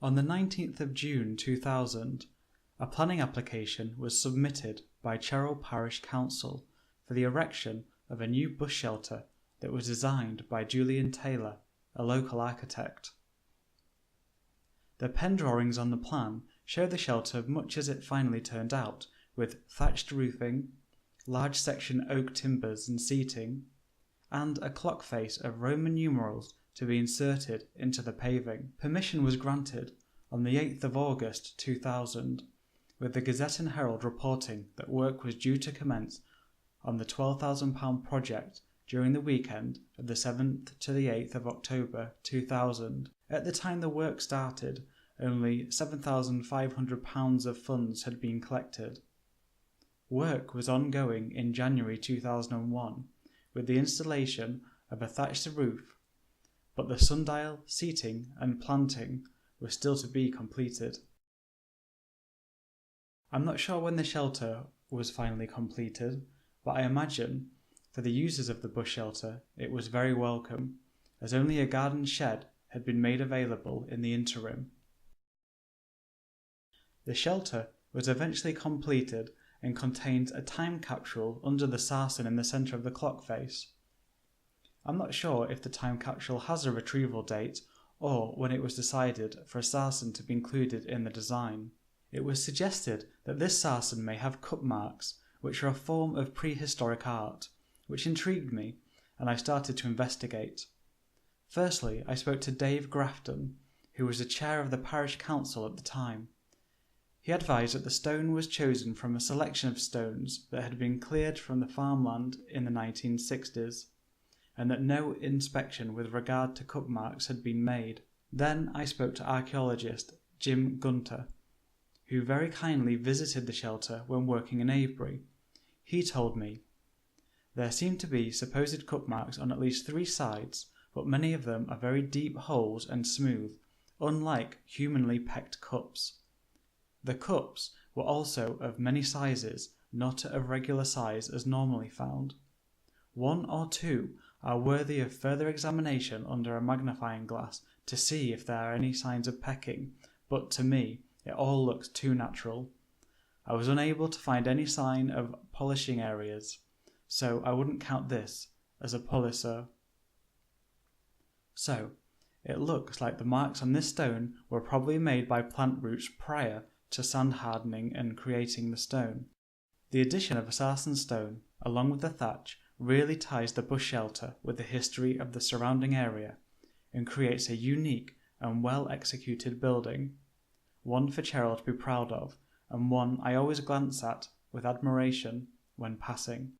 On the 19th of June 2000, a planning application was submitted by Cherhill Parish Council for the erection of a new bus shelter that was designed by Julian Taylor, a local architect. The pen drawings on the plan show the shelter much as it finally turned out, with thatched roofing, large section oak timbers and seating, and a clock face of Roman numerals to be inserted into the paving. Permission was granted on the 8th of August 2000, with the Gazette and Herald reporting that work was due to commence on the £12,000 project during the weekend of the 7th to the 8th of October 2000. At the time the work started, only £7,500 of funds had been collected. Work was ongoing in January 2001 with the installation of a thatched roof, but the sundial, seating and planting were still to be completed. I'm not sure when the shelter was finally completed, but I imagine for the users of the bus shelter it was very welcome, as only a garden shed had been made available in the interim. The shelter was eventually completed and contains a time capsule under the sarsen in the centre of the clock face. I'm not sure if the time capsule has a retrieval date or when it was decided for a sarsen to be included in the design. It was suggested that this sarsen may have cup marks, which are a form of prehistoric art, which intrigued me, and I started to investigate. Firstly, I spoke to Dave Grafton, who was the chair of the parish council at the time. He advised that the stone was chosen from a selection of stones that had been cleared from the farmland in the 1960s, and that no inspection with regard to cup marks had been made. Then I spoke to archaeologist Jim Gunter, who very kindly visited the shelter when working in Avebury. He told me, "There seem to be supposed cup marks on at least 3 sides, but many of them are very deep holes and smooth, unlike humanly pecked cups. The cups were also of many sizes, not of regular size as normally found. 1 or 2 are worthy of further examination under a magnifying glass to see if there are any signs of pecking, but to me it all looks too natural. I was unable to find any sign of polishing areas, so I wouldn't count this as a polisher." So, it looks like the marks on this stone were probably made by plant roots prior to sand hardening and creating the stone. The addition of a sarsen stone, along with the thatch, really ties the bus shelter with the history of the surrounding area and creates a unique and well-executed building, one for Cherhill to be proud of, and one I always glance at with admiration when passing.